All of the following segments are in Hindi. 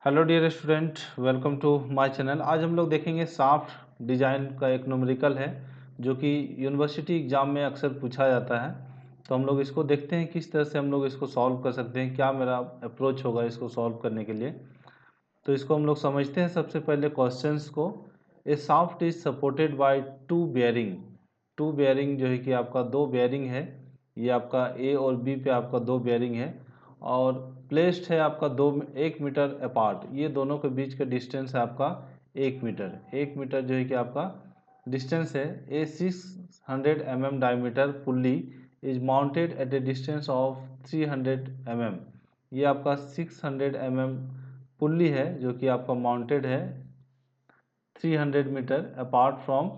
Hello dear student, welcome to my channel. आज हम लोग देखेंगे शाफ्ट डिजाइन का एक न्यूमेरिकल है जो कि यूनिवर्सिटी एग्जाम में अक्सर पूछा जाता है। तो हम लोग इसको देखते हैं किस तरह से हम लोग इसको सॉल्व कर सकते हैं, क्या मेरा अप्रोच होगा इसको सॉल्व करने के लिए। तो इसको हम लोग समझते हैं सबसे पहले क्वेश्चंस को। A shaft is supported by two bearing जो है कि आपका दो बेयरिंग है। ये आपका ए और बी पे आपका दो बेयरिंग है और प्लेस्ड है आपका 1 मीटर अपार्ट। ये दोनों के बीच का डिस्टेंस है आपका 1 मीटर। 1 मीटर जो है कि आपका डिस्टेंस है। ए 600 mm diameter pulley is mounted at A distance of 300 mm। ये आपका 600 mm पुल्ली है जो कि आपका माउंटेड है 300 मीटर अपार्ट फ्रॉम।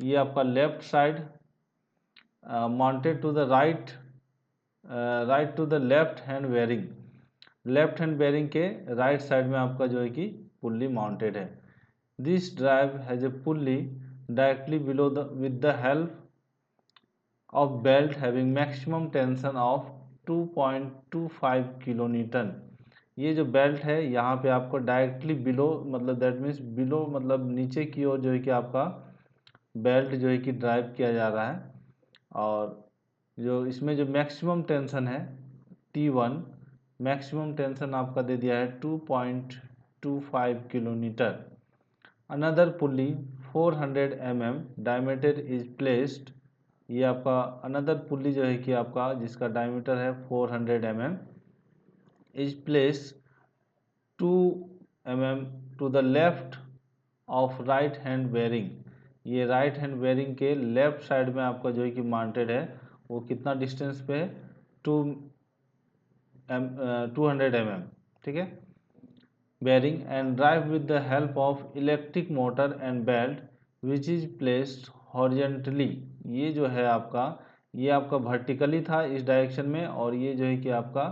ये आपका left side mounted to the right to the left hand bearing. Left hand bearing के राइट साइड में आपका जो है कि पुल्ली माउंटेड है। This drive has a pulley directly below the with the help of belt having maximum tension of 2.25 kilo newton. ये जो बेल्ट है यहाँ पे आपको डायरेक्टली बिलो मतलब दैट मीन्स बिलो मतलब नीचे की ओर जो है कि आपका बेल्ट जो है कि ड्राइव किया जा रहा है। और जो इसमें जो मैक्सिमम टेंशन है T1, मैक्सिमम टेंशन आपका दे दिया है 2.25 kilo Newton. Another pulley 400 mm diameter is placed. ये आपका अनदर पुल्ली जो है कि आपका जिसका डायमीटर है 400 mm is place 2 mm to the left of right hand bearing. ये राइट हैंड बेयरिंग के लेफ्ट साइड में आपका जो है कि माउंटेड है। वो कितना डिस्टेंस पे है? 200 mm, ठीक है। Bearing and drive with the help of electric motor and belt which is placed horizontally. ये जो है आपका ये आपका वर्टिकली था इस डायरेक्शन में और ये जो है कि आपका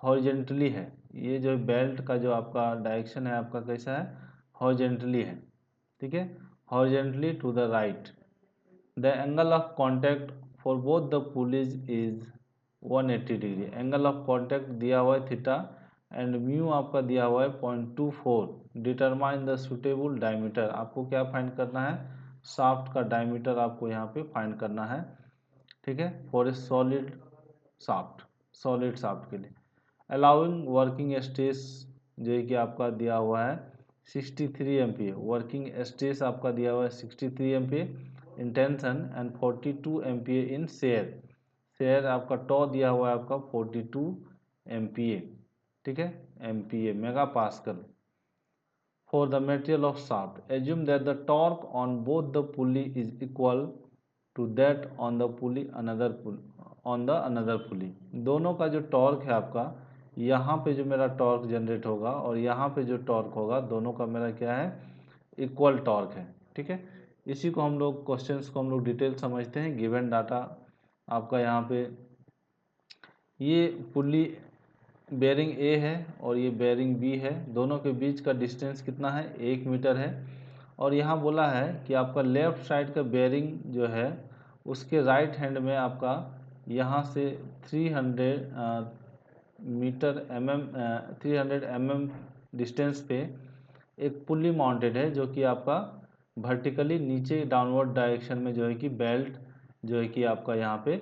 हॉरिजेंटली है। ये जो बेल्ट का जो आपका डायरेक्शन है आपका कैसा है? हॉरिजेंटली है, ठीक है। Horizontally to the right. The angle of contact for both the pulleys is 180 degree. Angle of contact दिया हुआ है थीटा एंड म्यू आपका दिया हुआ है 0.24। Determine the suitable diameter. आपको क्या फाइंड करना है? शाफ्ट का डायमीटर आपको यहाँ पे फाइंड करना है, ठीक है, फॉर ए सॉलिड शाफ्ट के लिए। अलाउिंग वर्किंग स्ट्रेस जो है कि आपका दिया हुआ है 63 MPa। वर्किंग स्ट्रेस आपका दिया हुआ है 63 MPa in tension and 42 MPa in share आपका टॉ दिया हुआ है आपका 42 MPa, ठीक है, MPa mega pascal. For the material of shaft, assume that the torque on both the pulley is equal to that on the pulley another pulley। दोनों का जो टॉर्क है आपका, यहाँ पे जो मेरा टॉर्क जनरेट होगा और यहाँ पे जो टॉर्क होगा, दोनों का मेरा क्या है? इक्वल टॉर्क है, ठीक है। इसी को हम लोग क्वेश्चंस को हम लोग डिटेल समझते हैं। गिवन डाटा आपका यहाँ पे ये पुल्ली बेयरिंग ए है और ये बेयरिंग बी है। दोनों के बीच का डिस्टेंस कितना है? 1 मीटर है। और यहाँ बोला है कि आपका लेफ्ट साइड का बेयरिंग जो है उसके राइट हैंड में आपका यहाँ से 300 mm डिस्टेंस पे एक पुल्ली माउंटेड है जो कि आपका वर्टिकली नीचे डाउनवर्ड डायरेक्शन में जो है कि बेल्ट जो है कि आपका यहाँ पे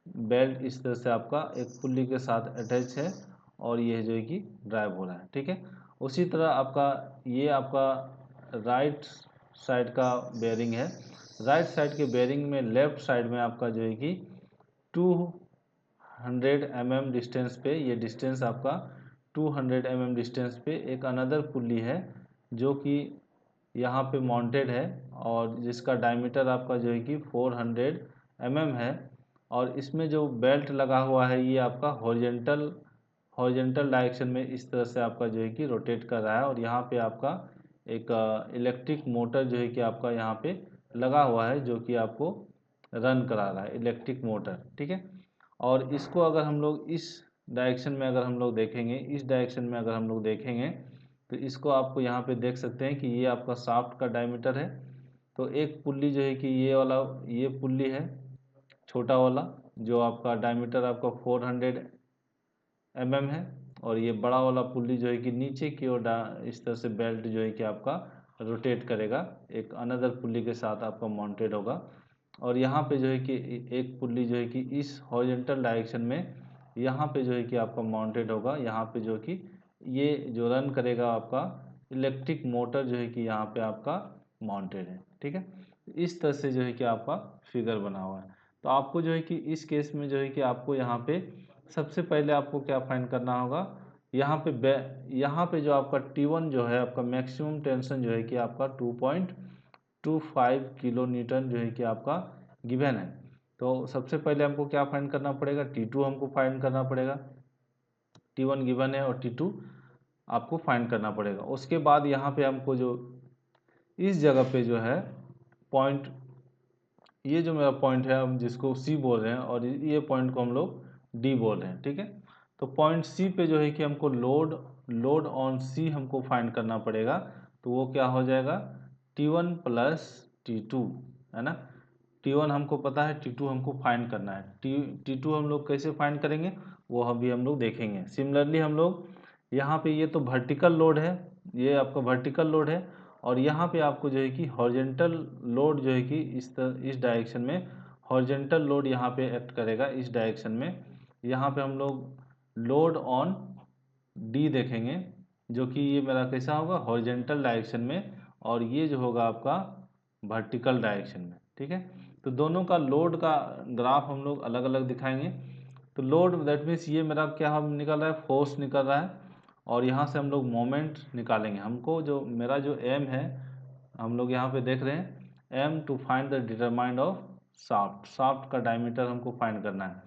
बेल्ट इस तरह से आपका एक पुल्ली के साथ अटैच है और ये जो है कि ड्राइव हो रहा है, ठीक है। उसी तरह आपका ये आपका राइट साइड का बेयरिंग है। राइट साइड के बेयरिंग में लेफ्ट साइड में आपका जो है कि 200 mm डिस्टेंस पे, ये डिस्टेंस आपका 200 mm डिस्टेंस पे एक अनदर पुल्ली है जो कि यहाँ पे माउंटेड है और जिसका डायमीटर आपका जो है कि 400 mm है। और इसमें जो बेल्ट लगा हुआ है ये आपका हॉरिजेंटल डायरेक्शन में इस तरह से आपका जो है कि रोटेट कर रहा है। और यहाँ पे आपका एक इलेक्ट्रिक मोटर जो है कि आपका यहाँ पे लगा हुआ है जो कि आपको रन करा रहा है, इलेक्ट्रिक मोटर, ठीक है। और इसको अगर हम लोग इस डायरेक्शन में अगर हम लोग देखेंगे, इस डायरेक्शन में अगर हम लोग देखेंगे तो इसको आपको यहाँ पे देख सकते हैं कि ये आपका शाफ्ट का डायमीटर है। तो एक पुल्ली जो है कि ये वाला ये पुल्ली है छोटा वाला जो आपका डायमीटर आपका 400 mm है और ये बड़ा वाला पुल्ली जो है कि नीचे की ओर इस तरह से बेल्ट जो है कि आपका रोटेट करेगा, एक अनदर पुल्ली के साथ आपका माउंटेड होगा। और यहाँ पे जो है कि एक पुल्ली जो है कि इस हॉरिजॉन्टल डायरेक्शन में यहाँ पे जो है कि आपका माउंटेड होगा, यहाँ पे जो कि ये जो रन करेगा आपका इलेक्ट्रिक मोटर जो है कि यहाँ पे आपका माउंटेड है। ठीक है, इस तरह से जो है कि आपका फिगर बना हुआ है। तो आपको जो है कि इस केस में जो है कि आपको यहाँ पे सबसे पहले आपको क्या फाइंड करना होगा, यहाँ पे जो आपका T1 जो है आपका मैक्सिमम टेंशन जो है कि आपका 2.25 किलो न्यूटन जो है कि आपका गिवन है। तो सबसे पहले हमको क्या फाइंड करना पड़ेगा, T2 हमको फाइंड करना पड़ेगा। T1 गिवन है और T2 आपको फाइंड करना पड़ेगा। उसके बाद यहाँ पे हमको जो इस जगह पे जो है पॉइंट, ये जो मेरा पॉइंट है हम जिसको C बोल रहे हैं और ये पॉइंट को हम लोग D बोल रहे हैं। ठीक है, तो पॉइंट C पे जो है कि हमको लोड ऑन C हमको फाइंड करना पड़ेगा। तो वो क्या हो जाएगा, T1 प्लस T2, है ना। T1 हमको पता है, T2 हमको फाइंड करना है। T2 हम लोग कैसे फाइंड करेंगे वो अभी हम लोग देखेंगे। सिमिलरली हम लोग यहाँ पे ये तो वर्टिकल लोड है, ये आपका वर्टिकल लोड है, और यहाँ पे आपको जो है कि हॉरिजॉन्टल लोड जो है कि इस डायरेक्शन में हॉरिजॉन्टल लोड यहाँ पे एक्ट करेगा इस डायरेक्शन में। यहाँ पे हम लोग लोड ऑन डी देखेंगे जो कि ये मेरा कैसा होगा, हॉरिजॉन्टल डायरेक्शन में, और ये जो होगा आपका वर्टिकल डायरेक्शन में। ठीक है, तो दोनों का लोड का ग्राफ हम लोग अलग अलग दिखाएंगे। तो लोड दैट मीन्स ये मेरा क्या हम निकल रहा है, फोर्स निकल रहा है, और यहाँ से हम लोग मोमेंट निकालेंगे। हमको जो मेरा जो एम है, हम लोग यहाँ पे देख रहे हैं aim to find the determined of shaft का डायमीटर हमको फाइंड करना है।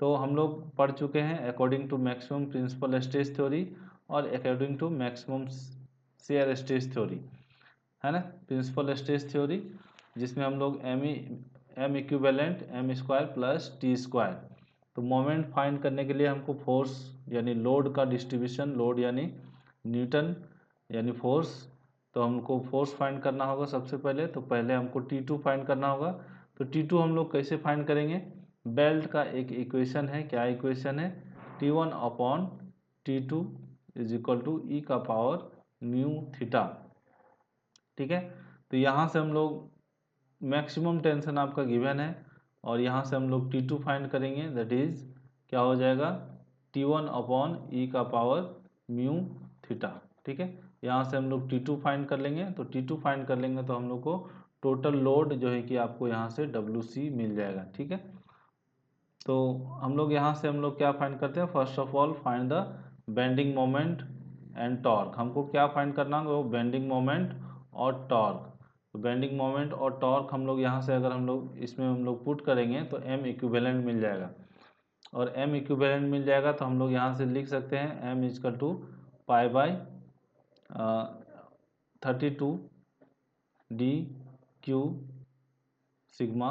तो हम लोग पढ़ चुके हैं according to maximum principal stress theory और according to maximum shear stress theory, है ना, प्रिंसिपल स्ट्रेस थ्योरी, जिसमें हम लोग M equivalent M square plus T square. तो मोमेंट फाइंड करने के लिए हमको फोर्स यानी लोड का डिस्ट्रीब्यूशन, लोड यानी न्यूटन यानी फोर्स, तो हमको फोर्स फाइंड करना होगा सबसे पहले। तो पहले हमको T2 फाइंड करना होगा। तो T2 हम लोग कैसे फाइंड करेंगे, बेल्ट का एक इक्वेशन है, क्या इक्वेशन है, T1 upon T2 is equal to E का पावर म्यू थीटा। ठीक है, तो यहाँ से हम लोग मैक्सिमम टेंशन आपका गिवन है, और यहाँ से हम लोग T2 फाइंड करेंगे, दैट इज क्या हो जाएगा, T1 अपॉन ई का पावर म्यू थीटा। ठीक है, यहाँ से हम लोग T2 फाइंड कर लेंगे। तो T2 फाइंड कर लेंगे तो हम लोग को टोटल लोड जो है कि आपको यहाँ से WC मिल जाएगा। ठीक है, तो हम लोग यहाँ से हम लोग क्या फाइंड करते हैं, first of all find the bending moment and torque. हमको क्या फाइंड करना होगा, वो बेंडिंग मोमेंट और टॉर्क। तो बेंडिंग मोमेंट और टॉर्क हम लोग यहाँ से अगर हम लोग इसमें हम लोग पुट करेंगे तो एम इक्विवेलेंट मिल जाएगा, और एम इक्विवेलेंट मिल जाएगा तो हम लोग यहाँ से लिख सकते हैं M is equal to pi by 32 D Q sigma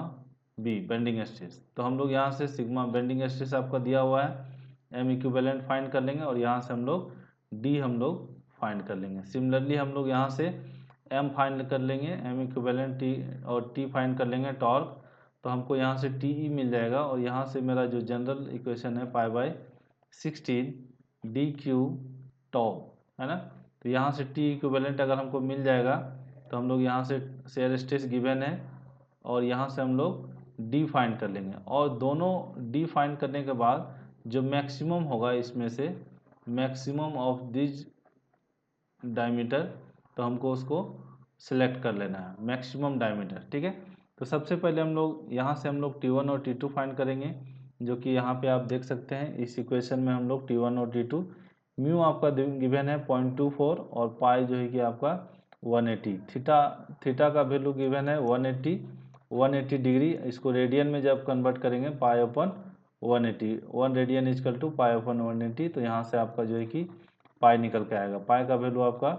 B bending stress. तो हम लोग यहाँ से सिग्मा बेंडिंग स्ट्रेस आपका दिया हुआ है, एम इक्विवेलेंट फाइंड कर लेंगे, और यहाँ से हम लोग डी हम लोग फाइंड कर लेंगे। सिमिलरली हम लोग यहाँ से एम फाइंड कर लेंगे, एम इक्विवेलेंट टी, और टी फाइंड कर लेंगे टॉर्क। तो हमको यहाँ से टी ई मिल जाएगा, और यहाँ से मेरा जो जनरल इक्वेशन है पाई बाई 16 डी क्यू टॉ, है ना। तो यहाँ से टी इक्विवेलेंट अगर हमको मिल जाएगा तो हम लोग यहाँ से शेयर स्ट्रेस गिवन है, और यहाँ से हम लोग डी फाइंड कर लेंगे, और दोनों डी फाइंड करने के बाद जो मैक्सिमम होगा इसमें से मैक्सिमम ऑफ दिस डायमीटर, तो हमको उसको सिलेक्ट कर लेना है मैक्सिमम डायमीटर। ठीक है, तो सबसे पहले हम लोग यहाँ से हम लोग T1 और T2 फाइंड करेंगे, जो कि यहाँ पे आप देख सकते हैं इस इक्वेशन में हम लोग T1 और T2, म्यू आपका गिवन है 0.24 और पाई जो है कि आपका 180, थीटा का वैल्यू गिवन है 180 डिग्री। इसको रेडियन में जब कन्वर्ट करेंगे पाई अपन 180, 1 रेडियन इजकल टू पाई अपन 180, तो यहाँ से आपका जो है कि पाई निकल के आएगा। पाई का वैल्यू आपका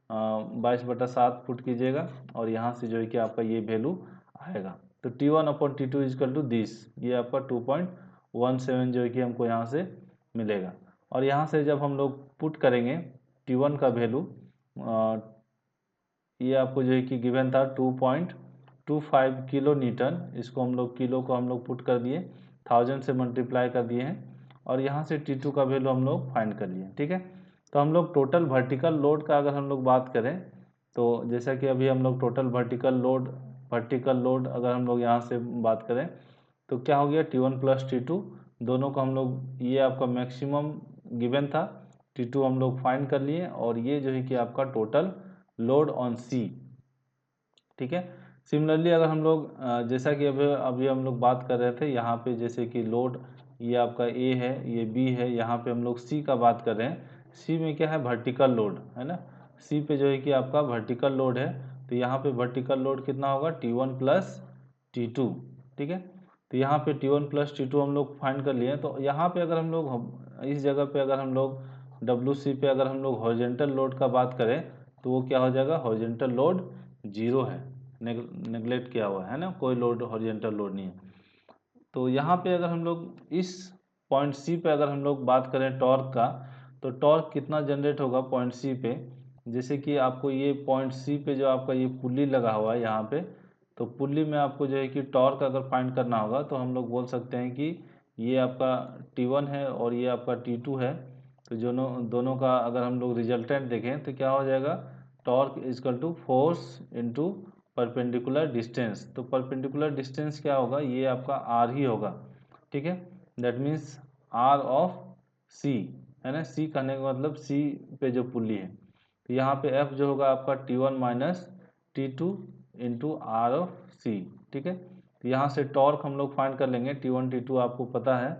22/7 पुट कीजिएगा, और यहाँ से जो है कि आपका ये वैल्यू आएगा। तो T1 upon T2 is equal to this, ये आपका 2.17 जो है कि हमको यहाँ से मिलेगा। और यहाँ से जब हम लोग पुट करेंगे T1 का वैल्यू, ये आपको जो है कि गिवन था 2.25 किलो न्यूटन, इसको हम लोग किलो को हम लोग पुट कर दिए, 1000 से मल्टीप्लाई कर दिए हैं, और यहाँ से T2 का वैल्यू हम लोग फाइंड कर लिए। ठीक है, तो हम लोग टोटल वर्टिकल लोड का अगर हम लोग बात करें तो जैसा कि अभी हम लोग टोटल वर्टिकल लोड अगर हम लोग यहाँ से बात करें तो क्या हो गया, T1 प्लस T2 दोनों को हम लोग, ये आपका मैक्सिमम गिवन था, T2 हम लोग फाइंड कर लिए और ये जो है कि आपका टोटल लोड ऑन सी। ठीक है, सिमिलरली अगर हम लोग जैसा कि अभी हम लोग बात कर रहे थे यहाँ पे, जैसे कि लोड ये आपका ए है, ये बी है, यहाँ पे हम लोग सी का बात कर रहे हैं। सी में क्या है, वर्टिकल लोड है ना, सी पे जो है कि आपका वर्टिकल लोड है, तो यहाँ पे वर्टिकल लोड कितना होगा, T1 प्लस T2। ठीक है, तो यहाँ पे T1 प्लस T2 हम लोग फाइंड कर लिए। तो यहाँ पे अगर हम लोग इस जगह पे अगर हम लोग WC पे अगर हम लोग हॉरिजेंटल लोड का बात करें तो वो क्या हो जाएगा, हॉरिजेंटल लोड 0 है, नेगलेक्ट किया हुआ है ना, कोई लोड हॉरिजेंटल लोड नहीं है। तो यहाँ पे अगर हम लोग इस पॉइंट सी पे अगर हम लोग बात करें टॉर्क का, तो टॉर्क कितना जनरेट होगा पॉइंट सी पे, जैसे कि आपको ये पॉइंट सी पे जो आपका ये पुल्ली लगा हुआ है यहाँ पे, तो पुल्ली में आपको जो है कि टॉर्क अगर फाइंड करना होगा तो हम लोग बोल सकते हैं कि ये आपका T1 है और ये आपका T2 है, तो दोनों का अगर हम लोग रिजल्टेंट देखें तो क्या हो जाएगा, torque is equal to force into perpendicular distance. तो परपेंडिकुलर डिस्टेंस क्या होगा, ये आपका आर ही होगा। ठीक है, that means R of C, है ना, सी कहने का मतलब सी पे जो पुल्ली है, तो यहाँ पे एफ जो होगा आपका T1 minus T2 into R of C. ठीक है, तो यहाँ से टॉर्क हम लोग फाइंड कर लेंगे, T1 T2 आपको पता है,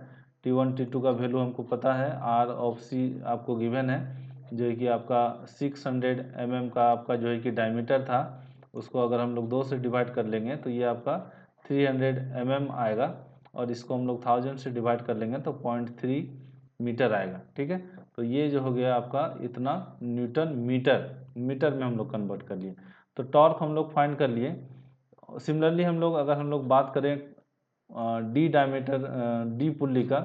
T1 T2 का वैल्यू हमको पता है, आर ऑफ सी आपको गिवन है, जो है कि आपका 600 mm का आपका जो है कि डायमीटर था, उसको अगर हम लोग 2 से डिवाइड कर लेंगे तो ये आपका 300 mm आएगा, और इसको हम लोग 1000 से डिवाइड कर लेंगे तो 0.3 मीटर आएगा। ठीक है, तो ये जो हो गया आपका इतना न्यूटन मीटर में हम लोग कन्वर्ट कर लिए, तो टॉर्क हम लोग फाइंड कर लिए। सिमिलरली अगर हम लोग बात करें डी डायमीटर डी पुल्ली का,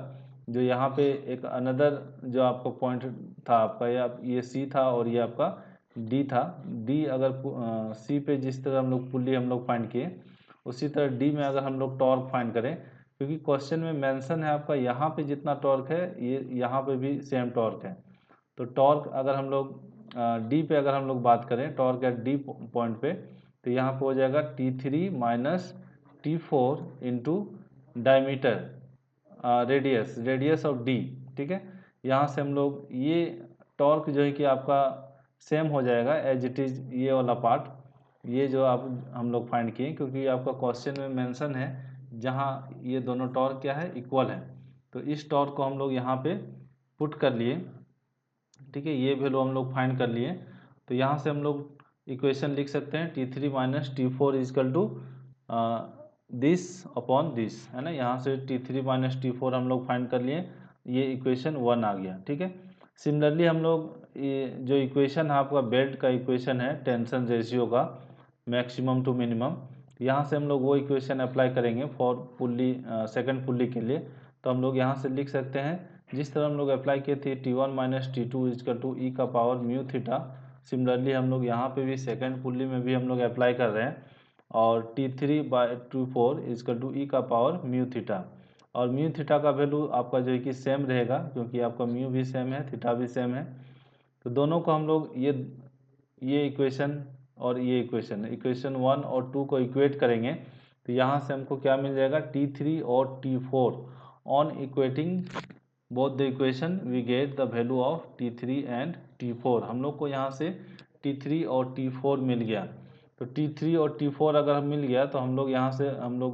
जो यहाँ पे एक अनदर जो आपका पॉइंट था आपका, ये सी था और ये आपका डी था। डी अगर सी पे जिस तरह हम लोग पुल्ली हम लोग फाइंड किए, उसी तरह डी में अगर हम लोग टॉर्क फाइंड करें, क्योंकि क्वेश्चन में मेंशन है आपका यहाँ पे जितना टॉर्क है ये यहाँ पे भी सेम टॉर्क है, तो टॉर्क अगर हम लोग डी पे अगर हम लोग बात करें, टॉर्क एट डी पॉइंट पे, तो यहाँ पे हो जाएगा T3 minus T4 into diameter radius of D. ठीक है, यहाँ से हम लोग ये टॉर्क जो है कि आपका सेम हो जाएगा एज इट इज़, ये वाला पार्ट, ये जो आप हम लोग फाइंड किए, क्योंकि आपका क्वेश्चन में मेंशन है जहाँ ये दोनों टॉर्क क्या है, इक्वल है, तो इस टॉर्क को हम लोग यहाँ पे पुट कर लिए। ठीक है, ये वैल्यू हम लोग फाइंड कर लिए, तो यहाँ से हम लोग इक्वेशन लिख सकते हैं T3 minus T4 is equal to this upon this, है ना, यहाँ से T3 माइनस T4 हम लोग फाइंड कर लिए, ये इक्वेशन 1 आ गया। ठीक है, सिमिलरली हम लोग ये जो इक्वेशन है आपका बेल्ट का इक्वेशन है टेंशन रेशियो का मैक्सिमम टू मिनिमम, यहाँ से हम लोग वो इक्वेशन अप्लाई करेंगे फॉर पुल्ली सेकंड पुल्ली के लिए, तो हम लोग यहाँ से लिख सकते हैं जिस तरह हम लोग अप्लाई किए थे T1 minus T2 is equal to E का पावर म्यू थीटा, सिमिलरली हम लोग यहाँ पे भी सेकंड पुल्ली में भी हम लोग अप्लाई कर रहे हैं, और T3/4 इजकल टू ई का पावर म्यू थीटा, और म्यू थीटा का वैल्यू आपका जो है कि सेम रहेगा, क्योंकि आपका म्यू भी सेम है, थीटा भी सेम है, तो दोनों को हम लोग ये इक्वेशन और ये इक्वेशन 1 और 2 को इक्वेट करेंगे, तो यहाँ से हमको क्या मिल जाएगा, T3 और T4 on equating both the equation we get the value of T3 and T4। हम लोग को यहाँ से T3 और T4 मिल गया, तो T3 और T4 अगर हम मिल गया तो हम लोग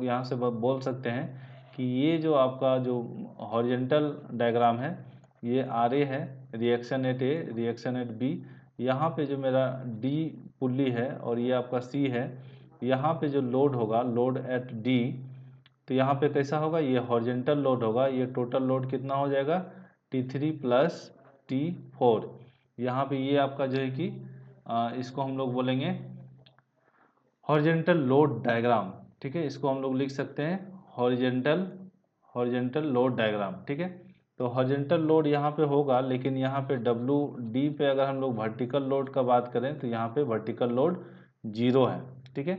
यहाँ से बोल सकते हैं कि ये जो आपका जो हॉरिजेंटल डायग्राम है, ये RA है, reaction at A, reaction at B, यहाँ पे जो मेरा D पुल्ली है और ये आपका C है, यहाँ पे जो लोड होगा, लोड एट D, तो यहाँ पे कैसा होगा, ये हॉरिजेंटल लोड होगा, ये टोटल लोड कितना हो जाएगा, T3 प्लस T4। यहाँ पे ये आपका जो है कि इसको हम लोग बोलेंगे हॉरिजेंटल लोड डायग्राम। ठीक है, इसको हम लोग लिख सकते हैं हॉरिजेंटल लोड डायग्राम। ठीक है, तो हॉरिजेंटल लोड यहाँ पे होगा, लेकिन यहाँ पे WD पे अगर हम लोग वर्टिकल लोड का बात करें तो यहाँ पे वर्टिकल लोड 0 है। ठीक है,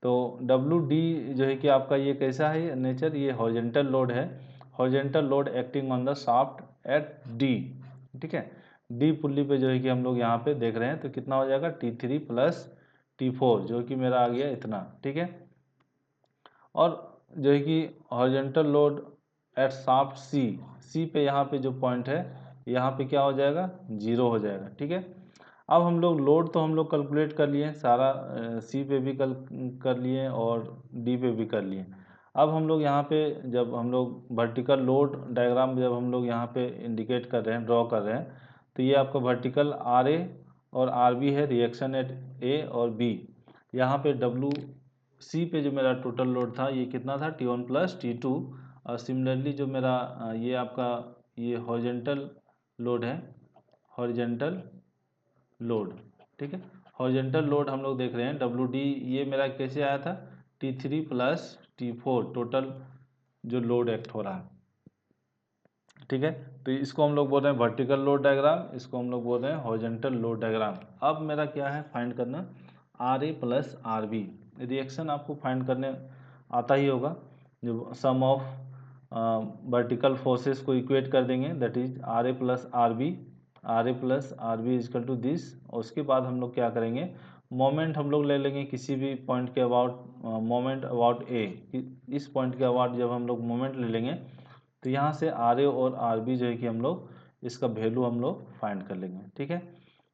तो WD जो है कि आपका ये कैसा है नेचर, ये हॉरिजेंटल लोड है, horizontal load acting on the shaft at D, ठीक है। डी पुल्ली पे जो है कि हम लोग यहाँ पे देख रहे हैं, तो कितना हो जाएगा T3 प्लस T4, जो कि मेरा आ गया इतना, ठीक है। और जो है कि हॉरिजॉन्टल लोड एट शाफ्ट सी पे यहाँ पे जो पॉइंट है, यहाँ पे क्या हो जाएगा, 0 हो जाएगा, ठीक है। अब हम लोग लोड तो हम लोग कैलकुलेट कर लिए सारा, सी पे भी कर लिए और डी पे भी कर लिए। अब हम लोग यहाँ पे जब हम लोग वर्टिकल लोड डायग्राम जब हम लोग यहाँ पे इंडिकेट कर रहे हैं, ड्रॉ कर रहे हैं, तो ये आपका वर्टिकल आर ए और आर बी है, रिएक्शन एट ए और बी। यहाँ पे डब्लू सी पे जो मेरा टोटल लोड था ये कितना था, T1 प्लस T2। और सिमिलरली जो मेरा ये आपका ये हॉरिजॉन्टल लोड है, हॉरिजॉन्टल लोड, ठीक है। हॉरिजॉन्टल लोड हम लोग देख रहे हैं डब्ल्यू डी, ये मेरा कैसे आया था, T3 प्लस T4 टोटल जो लोड एक्ट हो रहा है, ठीक है। तो इसको हम लोग बोल रहे हैं वर्टिकल लोड डायग्राम, इसको हम लोग बोल रहे हैं हॉरिजॉन्टल लोड डायग्राम। अब मेरा क्या है, फाइंड करना R A plus R B. Reaction आपको फाइंड करने आता ही होगा, जो सम ऑफ वर्टिकल फोर्सेस को इक्वेट कर देंगे, that is R A plus R B, R A plus R B is equal to this. और उसके बाद हम लोग क्या करेंगे, मोमेंट हम लोग ले लेंगे किसी भी पॉइंट के अबाउट, मोमेंट अबाउट ए, इस पॉइंट के अबाउट जब हम लोग मोमेंट ले लेंगे, तो यहाँ से आर ए और आर बी जो है कि हम लोग इसका वैल्यू हम लोग फाइंड कर लेंगे, ठीक है।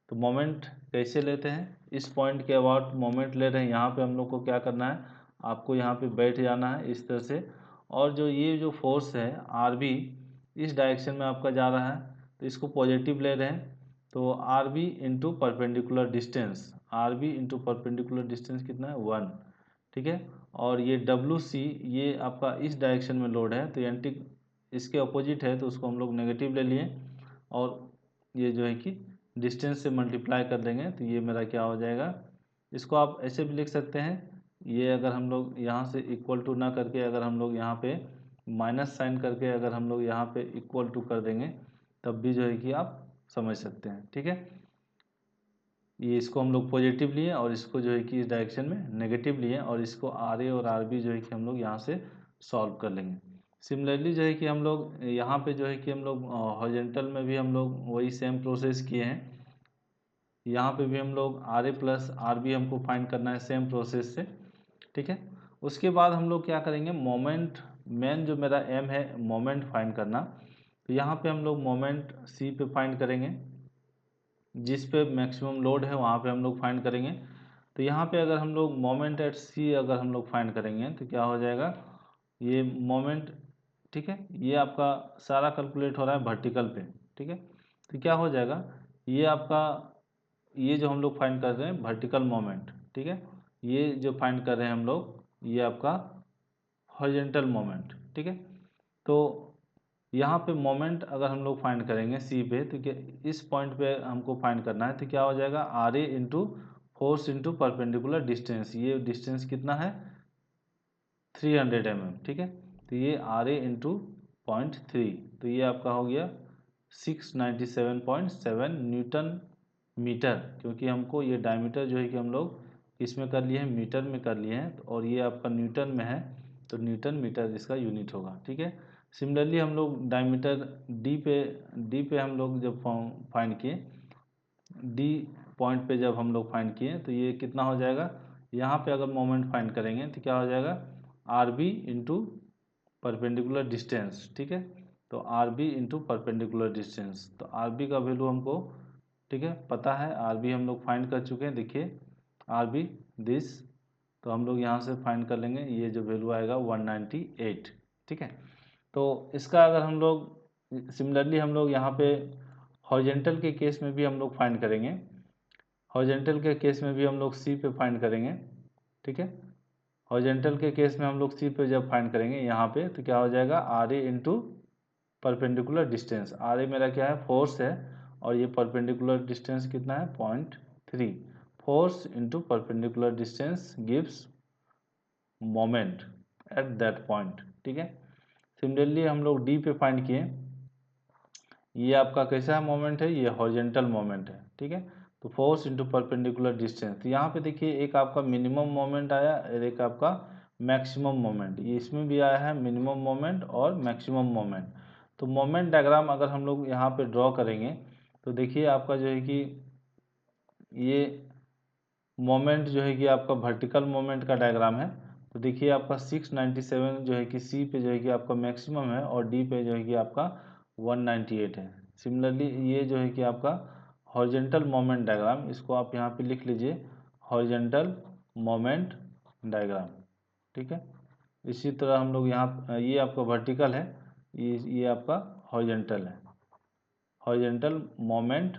तो मोमेंट कैसे लेते हैं, इस पॉइंट के अबाउट मोमेंट ले रहे हैं, यहाँ पे हम लोग को क्या करना है, आपको यहाँ पे बैठ जाना है इस तरह से। और जो ये जो फोर्स है आर बी इस डायरेक्शन में आपका जा रहा है, तो इसको पॉजिटिव ले रहे हैं, तो R B into perpendicular distance, R B into perpendicular distance कितना है, 1, ठीक है। और ये डब्ल्यू सी ये आपका इस डायरेक्शन में लोड है, तो एंटी इसके अपोजिट है, तो उसको हम लोग नेगेटिव ले लिए, और ये जो है कि डिस्टेंस से मल्टीप्लाई कर देंगे, तो ये मेरा क्या हो जाएगा, इसको आप ऐसे भी लिख सकते हैं, ये अगर हम लोग यहाँ से इक्वल टू ना करके अगर हम लोग यहाँ पे माइनस साइन करके अगर हम लोग यहाँ पे इक्वल टू कर देंगे, तब भी जो है कि आप समझ सकते हैं, ठीक है। ये इसको हम लोग पॉजिटिव लिए और इसको जो है कि इस डायरेक्शन में नेगेटिव लिए, और इसको आर ए और आर बी जो है कि हम लोग यहाँ से सॉल्व कर लेंगे। सिमिलरली जो है कि हम लोग यहाँ पे जो है कि हम लोग हॉरिजॉन्टल में भी हम लोग वही सेम प्रोसेस किए हैं, यहाँ पे भी हम लोग R A plus R B हमको फाइंड करना है सेम प्रोसेस से, ठीक है। उसके बाद हम लोग क्या करेंगे, मोमेंट, मेन जो मेरा एम है मोमेंट फाइंड करना, तो यहाँ पे हम लोग मोमेंट सी पे फाइंड करेंगे, जिस पे मैक्सिमम लोड है वहाँ पे हम लोग फाइंड करेंगे। तो यहाँ पे अगर हम लोग मोमेंट एट सी अगर हम लोग फाइंड करेंगे, तो क्या हो जाएगा, ये मोमेंट, ठीक है, ये आपका सारा कैलकुलेट हो रहा है वर्टिकल पे, ठीक है। तो क्या हो जाएगा, ये आपका ये जो हम लोग फाइंड कर रहे हैं वर्टिकल मोमेंट, ठीक है, ये जो फाइंड कर रहे हैं हम लोग ये आपका हॉरिजॉन्टल मोमेंट, ठीक है। तो यहाँ पे मोमेंट अगर हम लोग फाइंड करेंगे सी पे, तो क्या इस पॉइंट पे हमको फाइंड करना है, तो क्या हो जाएगा, R A into force into perpendicular distance, ये डिस्टेंस कितना है 300 mm, ठीक है। तो ये आर ए इंटू 0.3, तो ये आपका हो गया 697.7 न्यूटन मीटर, क्योंकि हमको ये डायमीटर जो है कि हम लोग इसमें कर लिए हैं, मीटर में कर लिए हैं, और ये आपका न्यूटन में है, तो न्यूटन मीटर इसका यूनिट होगा, ठीक है। सिमिलरली हम लोग डायमीटर डी पे हम लोग जब फाइंड किए, डी पॉइंट पे जब हम लोग फाइंड किए, तो ये कितना हो जाएगा, यहाँ पे अगर मोमेंट फाइंड करेंगे तो क्या हो जाएगा, R B into perpendicular distance, ठीक है। तो R B into perpendicular distance, तो आर बी का वैल्यू हमको, ठीक है, पता है, आर बी हम लोग फाइंड कर चुके हैं, देखिए आर बी दिस, तो हम लोग यहाँ से फाइंड कर लेंगे, ये जो वैल्यू आएगा 198, ठीक है। तो इसका अगर हम लोग सिमिलरली हम लोग यहाँ पे हॉरिजॉन्टल के केस में भी हम लोग फाइंड करेंगे, हॉरिजॉन्टल के केस में भी हम लोग सी पे फाइंड करेंगे, ठीक है। हॉरिजॉन्टल के केस में हम लोग सी पे जब फाइंड करेंगे यहाँ पे, तो क्या हो जाएगा, R A into perpendicular distance, R A मेरा क्या है, फोर्स है, और ये परपेंडिकुलर डिस्टेंस कितना है, 0.3, force into perpendicular distance gives moment at that point, ठीक है। सिमिलरली हम लोग डी पे फाइंड किए, ये आपका कैसा है मोमेंट है, ये हॉरिजॉन्टल मोमेंट है, ठीक है। तो फोर्स इंटू परपेंडिकुलर डिस्टेंस, तो यहाँ पे देखिए एक आपका मिनिमम मोमेंट आया और एक आपका मैक्सिमम मोमेंट, ये इसमें भी आया है मिनिमम मोमेंट और मैक्सिमम मोमेंट। तो मोमेंट डायग्राम अगर हम लोग यहाँ पे ड्रॉ करेंगे तो देखिए आपका जो है कि ये मोमेंट जो है कि आपका वर्टिकल मोमेंट का डायग्राम है। तो देखिए आपका 697 जो है कि सी पे जो है कि आपका मैक्सिमम है और डी पे जो है कि आपका 198 है। सिमिलरली ये जो है कि आपका हॉरिजॉन्टल मोमेंट डायग्राम, इसको आप यहाँ पे लिख लीजिए हॉरिजॉन्टल मोमेंट डायग्राम, ठीक है। इसी तरह हम लोग यहाँ ये आपका वर्टिकल है, ये आपका हॉरिजॉन्टल है, हॉरिजॉन्टल मोमेंट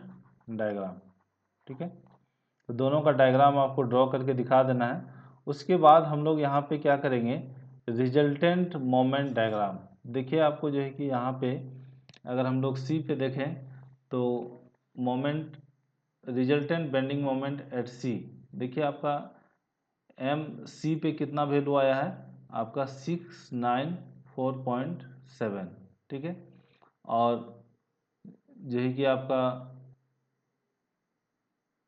डायग्राम, ठीक है। तो दोनों का डायग्राम आपको ड्रॉ करके दिखा देना है। उसके बाद हम लोग यहाँ पे क्या करेंगे, रिजल्टेंट मोमेंट डायग्राम। देखिए आपको जो है कि यहाँ पे अगर हम लोग सी पे देखें तो moment resultant bending moment at C, देखिए आपका एम सी पे कितना वैल्यू आया है आपका 694.7, ठीक है। और जो है कि आपका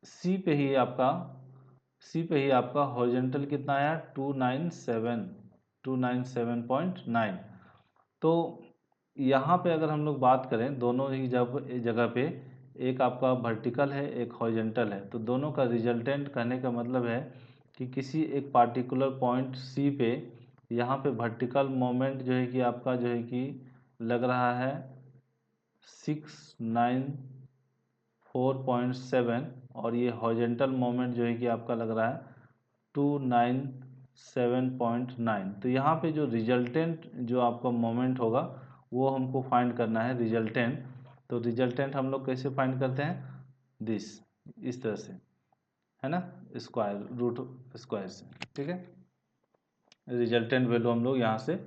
सी पे ही आपका हॉरिजॉन्टल कितना आया 297.9। तो यहाँ पे अगर हम लोग बात करें दोनों ही जगह पे एक आपका वर्टिकल है एक हॉरिजॉन्टल है, तो दोनों का रिजल्टेंट कहने का मतलब है कि किसी एक पार्टिकुलर पॉइंट सी पे यहाँ पे वर्टिकल मोमेंट जो है कि आपका जो है कि लग रहा है 694.7 और ये हॉरिजॉन्टल मोमेंट जो है कि आपका लग रहा है 297.9। तो यहाँ पे जो रिजल्टेंट जो आपका मोमेंट होगा वो हमको फाइंड करना है रिजल्टेंट। तो रिजल्टेंट हम लोग कैसे फाइंड करते हैं, इस तरह से है ना, स्क्वायर रूट स्क्वायर से, ठीक है। रिजल्टेंट वैल्यू हम लोग यहाँ से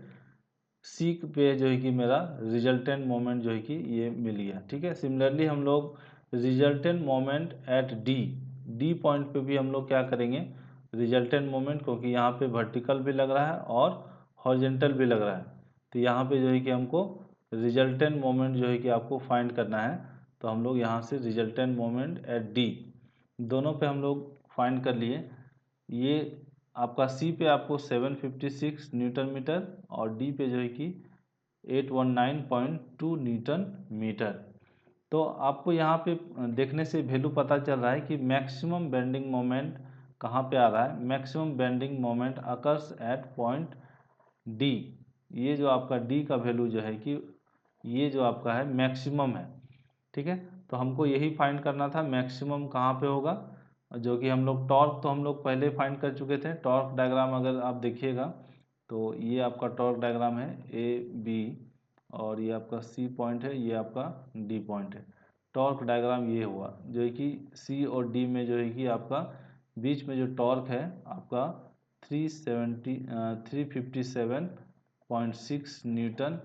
सी पे जो है कि मेरा रिजल्टेंट मोमेंट जो है कि ये मिल गया, ठीक है। सिमिलरली हम लोग resultant moment at D point पे भी हम लोग क्या करेंगे, रिजल्टेंट मोमेंट, क्योंकि यहाँ पे वर्टिकल भी लग रहा है और हॉरिजॉन्टल भी लग रहा है, तो यहाँ पे जो है कि हमको रिजल्टेंट मोमेंट जो है कि आपको फाइंड करना है। तो हम लोग यहाँ से रिजल्टेंट मोमेंट एट डी दोनों पे हम लोग फाइंड कर लिए। ये आपका सी पे आपको 756 न्यूटन मीटर और डी पे जो है कि 819.2 न्यूटन मीटर। तो आपको यहाँ पे देखने से वैल्यू पता चल रहा है कि मैक्सिमम बेंडिंग मोमेंट कहाँ पे आ रहा है, maximum bending moment occurs at point D. ये जो आपका डी का वैल्यू जो है कि ये जो आपका है मैक्सिमम है, ठीक है। तो हमको यही फाइंड करना था मैक्सिमम कहाँ पे होगा, जो कि हम लोग टॉर्क तो हम लोग पहले फाइंड कर चुके थे। टॉर्क डायग्राम अगर आप देखिएगा तो ये आपका टॉर्क डायग्राम है ए बी और ये आपका सी पॉइंट है, ये आपका डी पॉइंट है। टॉर्क डायग्राम ये हुआ जो है कि सी और डी में जो है कि आपका बीच में जो टॉर्क है आपका 357.6 न्यूटन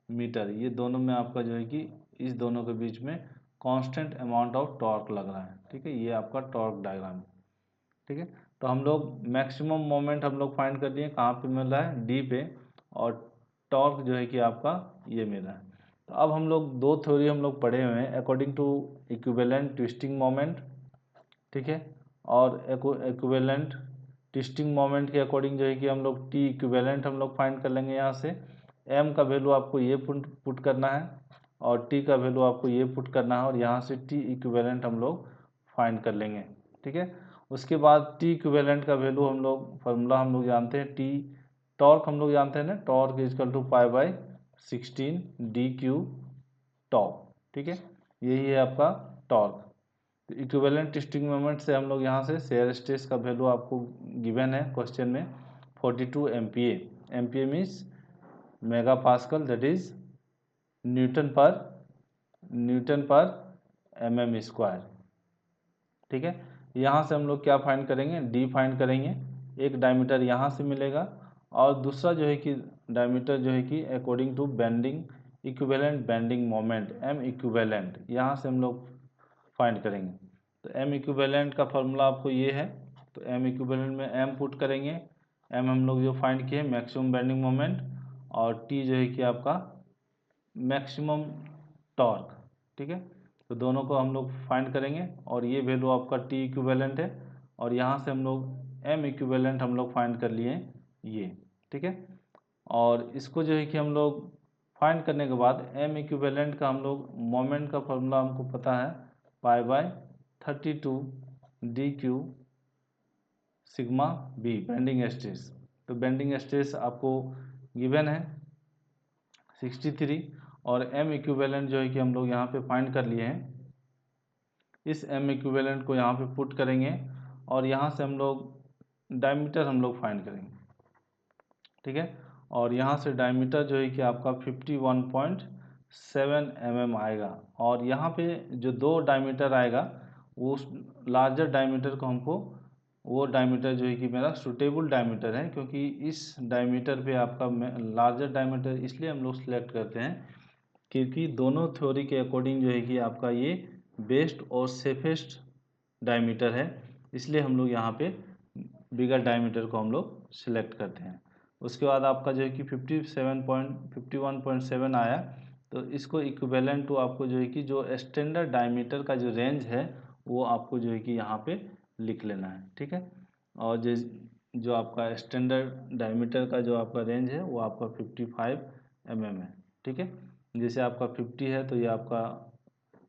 मीटर, ये दोनों में आपका जो है कि इस दोनों के बीच में कांस्टेंट अमाउंट ऑफ टॉर्क लग रहा है, ठीक है। ये आपका टॉर्क डायग्राम, ठीक है। तो हम लोग मैक्सिमम मोमेंट हम लोग फाइंड कर लिए कहाँ पे मिल रहा है, डी पे, और टॉर्क जो है कि आपका ये मिल रहा है। तो अब हम लोग दो थ्योरी हम लोग पढ़े हुए हैं according to equivalent twisting moment, ठीक है। और इक्विवेलेंट ट्विस्टिंग मोमेंट के अकॉर्डिंग जो है कि हम लोग टी इक्विवेलेंट हम लोग फाइंड कर लेंगे। यहाँ से एम का वैल्यू आपको ये पुट करना है और टी का वैल्यू आपको ये पुट करना है और यहाँ से टी इक्विवेलेंट हम लोग फाइंड कर लेंगे, ठीक है। उसके बाद टी इक्विवेलेंट का वैल्यू हम लोग फार्मूला हम लोग जानते हैं, टी टॉर्क हम लोग जानते हैं ना, टॉर्क इजकल टू पाई/16 डी क्यू टॉर्क, ठीक है। यही है आपका टॉर्क। तो इक्विवेलेंट ट्विस्टिंग मोमेंट से हम लोग यहाँ से शेयर स्ट्रेस का वैल्यू आपको गिवन है क्वेश्चन में 42 MPa। MPa means mega pascal, that is Newton पर mm स्क्वायर, ठीक है। यहाँ से हम लोग क्या फाइंड करेंगे, डी फाइंड करेंगे। एक डायमीटर यहाँ से मिलेगा और दूसरा जो है कि डायमीटर जो है कि according to bending equivalent bending moment M equivalent, यहाँ से हम लोग फाइंड करेंगे। तो एम इक्विवेलेंट का फॉर्मूला आपको ये है, तो एम इक्विवेलेंट में एम पुट करेंगे। एम हम लोग जो फाइंड किए मैक्सिमम बेंडिंग मोमेंट और टी जो है कि आपका मैक्सिमम टॉर्क, ठीक है। तो दोनों को हम लोग फाइंड करेंगे और ये वैल्यू आपका टी इक्विवेलेंट है और यहाँ से हम लोग एम इक्विवेलेंट हम लोग फाइंड कर लिए ये, ठीक है। और इसको जो है कि हम लोग फाइंड करने के बाद एम इक्विवेलेंट का हम लोग मोमेंट का फॉर्मूला हमको पता है, π/32 dq sigma B bending stress. तो बेंडिंग स्ट्रेस आपको गिवन है 63 और एम इक्विवेलेंट जो है कि हम लोग यहाँ पे फाइंड कर लिए हैं। इस एम इक्विवेलेंट को यहाँ पे पुट करेंगे और यहाँ से हम लोग डायमीटर हम लोग फाइंड करेंगे, ठीक है। और यहाँ से डायमीटर जो है कि आपका 51.7 mm आएगा और यहाँ पे जो दो डायमीटर आएगा वो लार्जर डायमीटर को हमको, वो डायमीटर जो है कि मेरा सूटेबल डायमीटर है, क्योंकि इस डायमीटर पे आपका लार्जर डायमीटर इसलिए हम लोग सिलेक्ट करते हैं क्योंकि दोनों थ्योरी के अकॉर्डिंग जो है कि आपका ये बेस्ट और सेफेस्ट डायमीटर है, इसलिए हम लोग यहाँ पे बिगर डायमीटर को हम लोग सिलेक्ट करते हैं। उसके बाद आपका जो है कि 51.7 आया, तो इसको इक्विवेलेंट टू आपको जो है कि जो स्टैंडर्ड डायमीटर का जो रेंज है वो आपको जो है कि यहाँ पे लिख लेना है, ठीक है। और जो आपका स्टैंडर्ड डायमीटर का जो आपका रेंज है वो आपका 55 mm है, ठीक है। जैसे आपका 50 है तो ये आपका,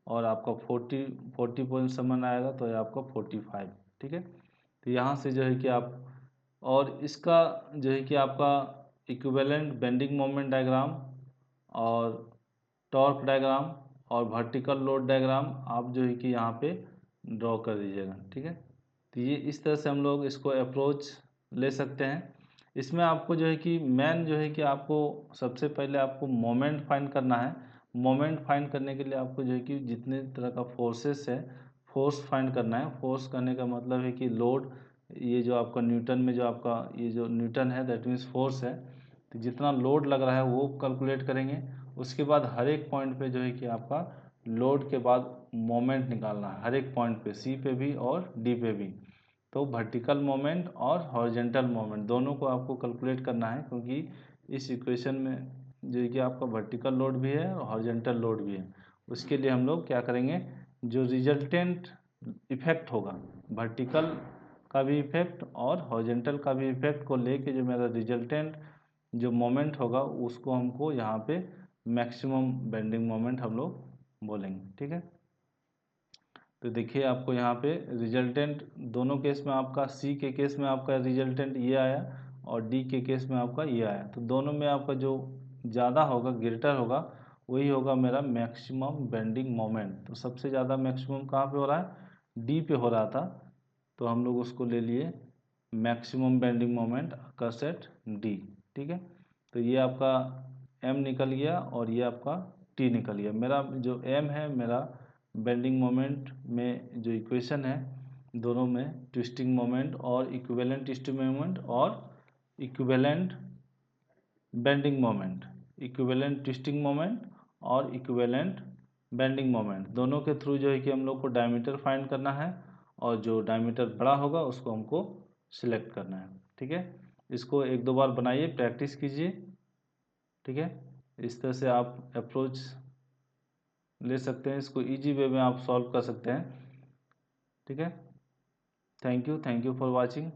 और आपका 40.7 आएगा तो ये आपका 45, ठीक है। तो यहाँ से जो है कि आप, और इसका जो है कि आपका इक्विवेलेंट बेंडिंग मोमेंट डायग्राम और टॉर्क डायग्राम और वर्टिकल लोड डायग्राम आप जो है कि यहाँ पे ड्रॉ कर दीजिएगा, ठीक है। तो ये इस तरह से हम लोग इसको अप्रोच ले सकते हैं। इसमें आपको जो है कि मेन जो है कि आपको सबसे पहले आपको मोमेंट फाइंड करना है। मोमेंट फाइंड करने के लिए आपको जो है कि जितने तरह का फोर्सेस है, फोर्स फाइंड करना है। फोर्स करने का मतलब है कि लोड, ये जो आपका न्यूटन में जो आपका ये जो न्यूटन है दैट मीन्स फोर्स है, तो जितना लोड लग रहा है वो कैलकुलेट करेंगे। उसके बाद हर एक पॉइंट पे जो है कि आपका लोड के बाद मोमेंट निकालना है, हर एक पॉइंट पे, सी पे भी और डी पे भी। तो वर्टिकल मोमेंट और हॉरिजेंटल मोमेंट दोनों को आपको कैलकुलेट करना है, क्योंकि इस इक्वेशन में जो है कि आपका वर्टिकल लोड भी है और हॉरिजेंटल लोड भी है। उसके लिए हम लोग क्या करेंगे, जो रिजल्टेंट इफेक्ट होगा, वर्टिकल का भी इफेक्ट और हॉरिजेंटल का भी इफेक्ट को लेके जो मेरा रिजल्टेंट जो मोमेंट होगा उसको हमको यहाँ पे मैक्सिमम बेंडिंग मोमेंट हम लोग बोलेंगे, ठीक है। तो देखिए आपको यहाँ पे रिजल्टेंट दोनों केस में, आपका सी के केस में आपका रिजल्टेंट ये आया और डी के केस में आपका ये आया। तो दोनों में आपका जो ज़्यादा होगा, ग्रेटर होगा, वही होगा मेरा मैक्सिमम बेंडिंग मोमेंट। तो सबसे ज़्यादा मैक्सिमम कहाँ पे हो रहा है, डी पे हो रहा था, तो हम लोग उसको ले लिए मैक्सिमम बेंडिंग मोमेंट का सेट डी, ठीक है। तो ये आपका एम निकल गया और ये आपका टी निकल गया। मेरा जो एम है, मेरा बेंडिंग मोमेंट में जो इक्वेशन है, दोनों में ट्विस्टिंग मोमेंट और इक्विवेलेंट ट्विस्टिंग मोमेंट और equivalent bending moment, equivalent twisting moment और इक्विवेलेंट बेंडिंग मोमेंट, दोनों के थ्रू जो है कि हम लोग को डायमीटर फाइंड करना है और जो डायमीटर बड़ा होगा उसको हमको सिलेक्ट करना है, ठीक है। इसको एक दो बार बनाइए, प्रैक्टिस कीजिए, ठीक है। इस तरह से आप अप्रोच ले सकते हैं, इसको इजी वे में आप सॉल्व कर सकते हैं, ठीक है। Thank you for watching.